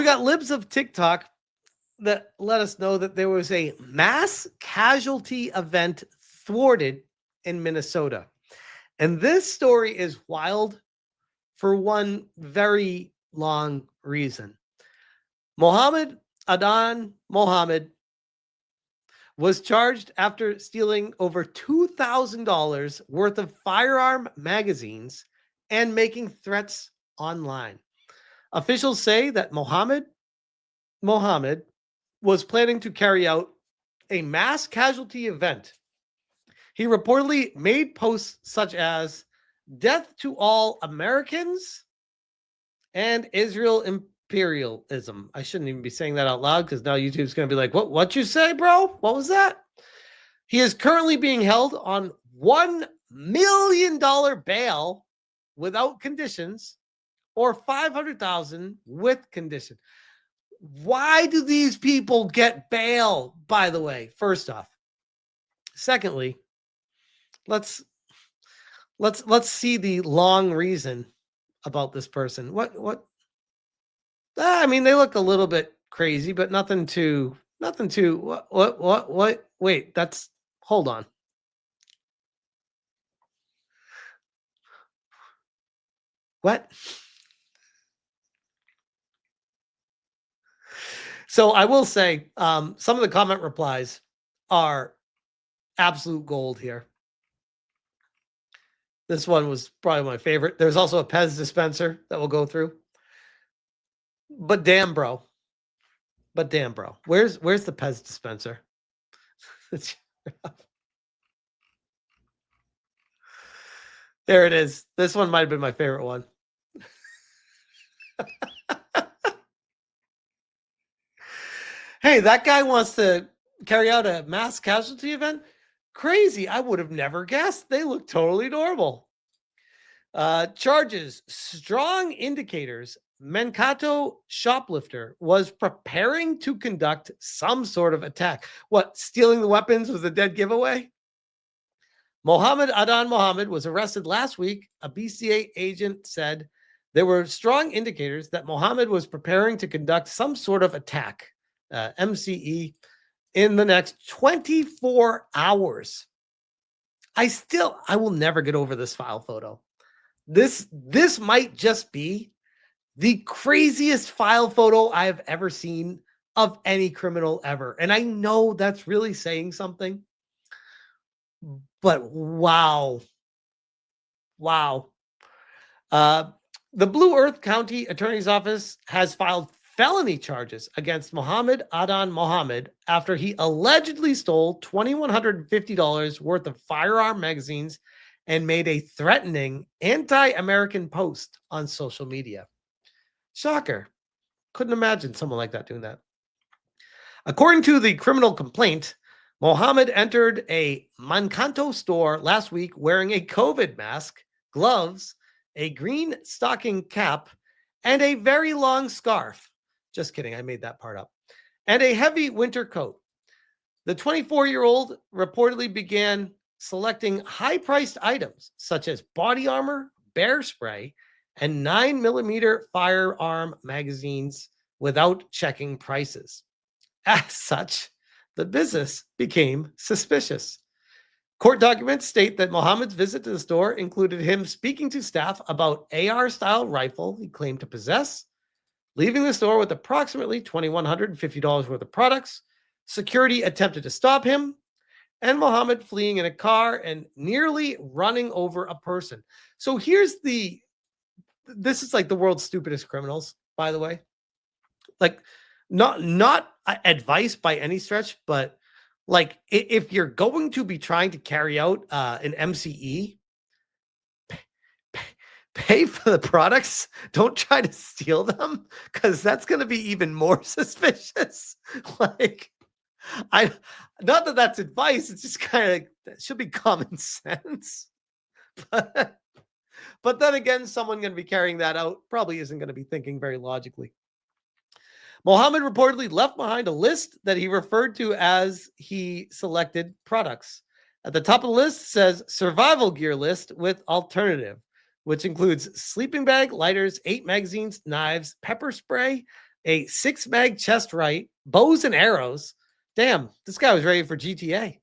We got libs of TikTok that let us know that there was a mass casualty event thwarted in Minnesota. And this story is wild for one very long reason. Mohamed Adan Mohamed was charged after stealing over $2,000 worth of firearm magazines and making threats online. Officials say that Mohamed was planning to carry out a mass casualty event. He reportedly made posts such as "Death to all Americans" and "Israel imperialism." I shouldn't even be saying that out loud because now YouTube's going to be like, what you say, bro? What was that? He is currently being held on $1 million bail without conditions or $500,000 with condition. Why do these people get bail, by the way? First off. Secondly, let's see the long reason about this person. What I mean, they look a little bit crazy, but nothing too what wait, that's hold on. What? So I will say some of the comment replies are absolute gold here. This one was probably my favorite. There's also a Pez dispenser that we'll go through. But damn, bro. Where's the Pez dispenser? There it is. This one might have been my favorite one. Hey, that guy wants to carry out a mass casualty event? Crazy. I would have never guessed. They look totally normal. Charges: strong indicators Mankato shoplifter was preparing to conduct some sort of attack. What, stealing the weapons was a dead giveaway? Mohamed Adan Mohamed was arrested last week. A BCA agent said there were strong indicators that Mohamed was preparing to conduct some sort of attack, MCE, in the next 24 hours. I will never get over this file photo. This might just be the craziest file photo I have ever seen of any criminal ever. And I know that's really saying something, but wow. The Blue Earth County Attorney's Office has filed felony charges against Mohamed Adan Mohamed after he allegedly stole $2,150 worth of firearm magazines and made a threatening anti-American post on social media. Shocker. Couldn't imagine someone like that doing that. According to the criminal complaint, Mohamed entered a Mankato store last week wearing a COVID mask, gloves, a green stocking cap, and a very long scarf. Just kidding, I made that part up. And a heavy winter coat. The 24-year-old reportedly began selecting high-priced items such as body armor, bear spray, and 9mm firearm magazines without checking prices. As such, the business became suspicious. Court documents state that Mohamed's visit to the store included him speaking to staff about AR-style rifle he claimed to possess, leaving the store with approximately $2,150 worth of products. Security attempted to stop him, and Mohamed fleeing in a car and nearly running over a person. So this is like the world's stupidest criminals, by the way. Like, not advice by any stretch, but like, if you're going to be trying to carry out an MCE, pay for the products. Don't try to steal them, because that's going to be even more suspicious. Like, not that that's advice. It's just kind of, it should be common sense. But then again, someone going to be carrying that out probably isn't going to be thinking very logically. Mohamed reportedly left behind a list that he referred to as he selected products. At the top of the list says survival gear list with alternative, which includes sleeping bag, lighters, 8 magazines, knives, pepper spray, a 6-mag chest right, bows and arrows. Damn, this guy was ready for GTA.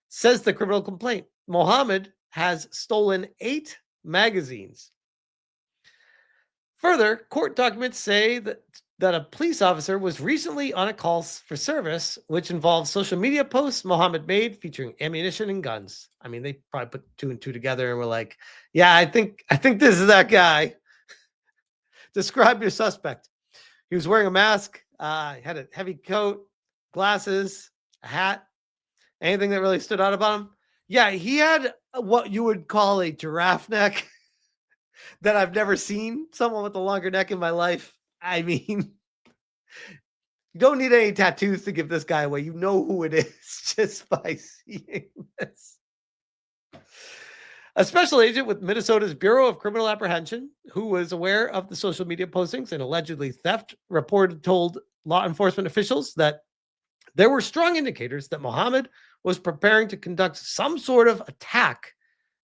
Says the criminal complaint. Mohamed has stolen 8 magazines. Further, court documents say that a police officer was recently on a call for service, which involves social media posts Mohamed made featuring ammunition and guns. I mean, they probably put 2 and 2 together and were like, "Yeah, I think this is that guy." Describe your suspect. He was wearing a mask, had a heavy coat, glasses, a hat. Anything that really stood out about him? Yeah, he had what you would call a giraffe neck that I've never seen someone with a longer neck in my life. I mean, you don't need any tattoos to give this guy away. You know who it is just by seeing this. A special agent with Minnesota's Bureau of Criminal Apprehension, who was aware of the social media postings and allegedly theft, told law enforcement officials that there were strong indicators that Mohamed was preparing to conduct some sort of attack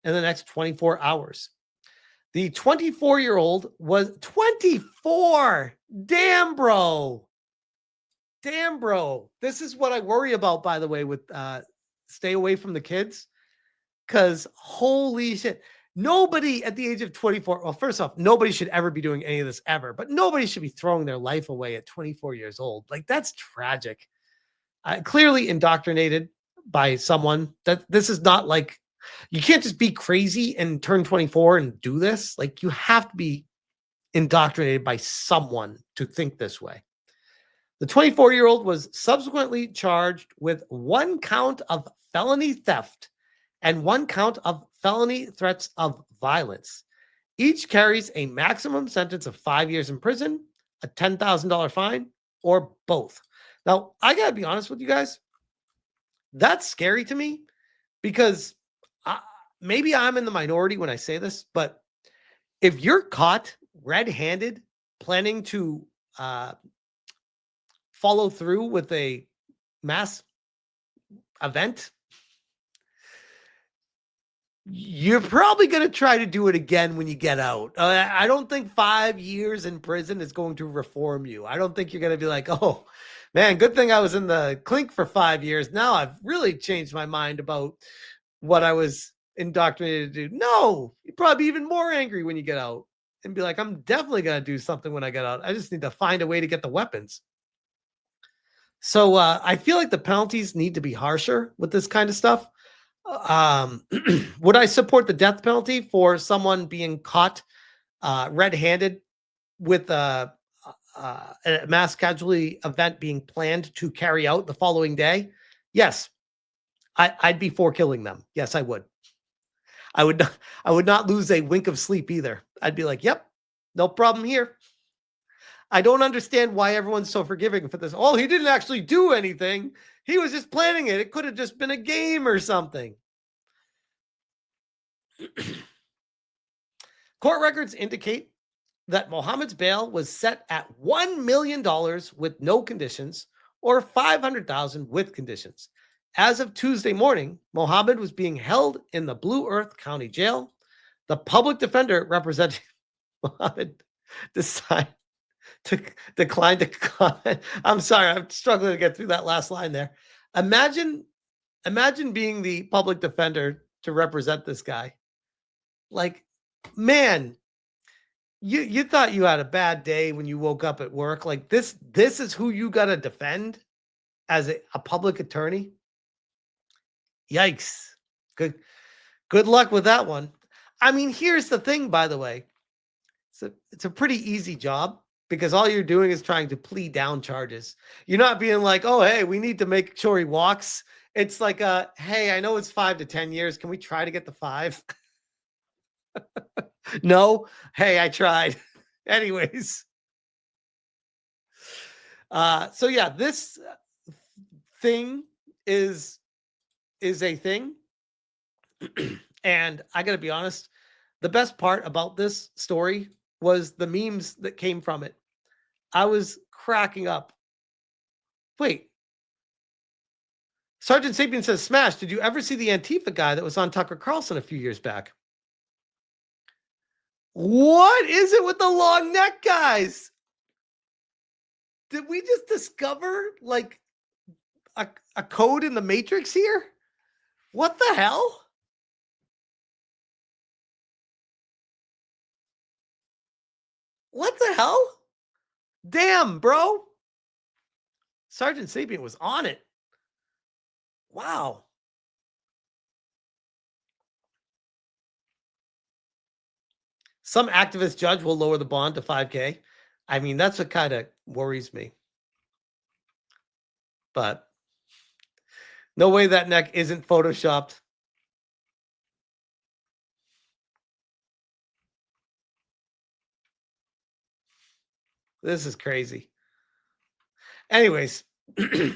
in the next 24 hours. The 24-year-old was 24. Damn, bro. Damn, bro. This is what I worry about, by the way, with stay away from the kids. Because holy shit, nobody at the age of 24, well, first off, nobody should ever be doing any of this ever, but nobody should be throwing their life away at 24 years old. Like, that's tragic. Clearly indoctrinated by someone. That this is not like, you can't just be crazy and turn 24 and do this. Like, you have to be indoctrinated by someone to think this way. The 24-year-old was subsequently charged with 1 count of felony theft and 1 count of felony threats of violence. Each carries a maximum sentence of 5 years in prison, a $10,000 fine, or both. Now, I got to be honest with you guys. That's scary to me because maybe I'm in the minority when I say this, but if you're caught red-handed planning to follow through with a mass event, you're probably going to try to do it again when you get out. I don't think 5 years in prison is going to reform you. I don't think you're going to be like, oh, man, good thing I was in the clink for 5 years. Now I've really changed my mind about what I was indoctrinated to do. No, you're probably even more angry when you get out and be like, I'm definitely going to do something when I get out. I just need to find a way to get the weapons. So I feel like the penalties need to be harsher with this kind of stuff. Would I support the death penalty for someone being caught red-handed with a mass casualty event being planned to carry out the following day? Yes, I'd be for killing them. Yes, I would. I would not lose a wink of sleep either. I'd be like, yep, no problem here. I don't understand why everyone's so forgiving for this. Oh, he didn't actually do anything. He was just planning it. It could have just been a game or something. Court records indicate that Mohamed's bail was set at $1 million with no conditions or $500,000 with conditions. As of Tuesday morning, Mohamed was being held in the Blue Earth County Jail. The public defender representing Mohamed declined to comment. I'm sorry, I'm struggling to get through that last line there. Imagine being the public defender to represent this guy. Like, man, you thought you had a bad day when you woke up at work. Like, this is who you got to defend as a public attorney. Yikes. Good luck with that one. I mean, here's the thing, by the way. It's a pretty easy job because all you're doing is trying to plead down charges. You're not being like, oh, hey, we need to make sure he walks. It's like, hey, I know it's 5 to 10 years. Can we try to get the 5? No. Hey, I tried. Anyways. So yeah, this thing is a thing. And I got to be honest, the best part about this story was the memes that came from it. I was cracking up. Wait. Sergeant Sapien says, Smash, did you ever see the Antifa guy that was on Tucker Carlson a few years back? What is it with the long neck guys? Did we just discover like a code in the Matrix here? What the hell? What the hell? Damn, bro. Sergeant Sapien was on it. Wow. Some activist judge will lower the bond to $5,000. I mean, that's what kind of worries me. But no way that neck isn't photoshopped. This is crazy. Anyways, that's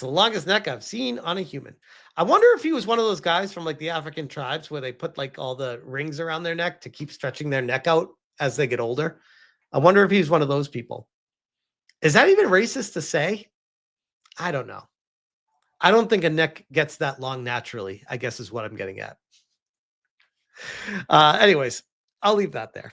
the longest neck I've seen on a human. I wonder if he was one of those guys from like the African tribes where they put like all the rings around their neck to keep stretching their neck out as they get older. I wonder if he's one of those people. Is that even racist to say? I don't know. I don't think a neck gets that long naturally, I guess is what I'm getting at. Anyways, I'll leave that there.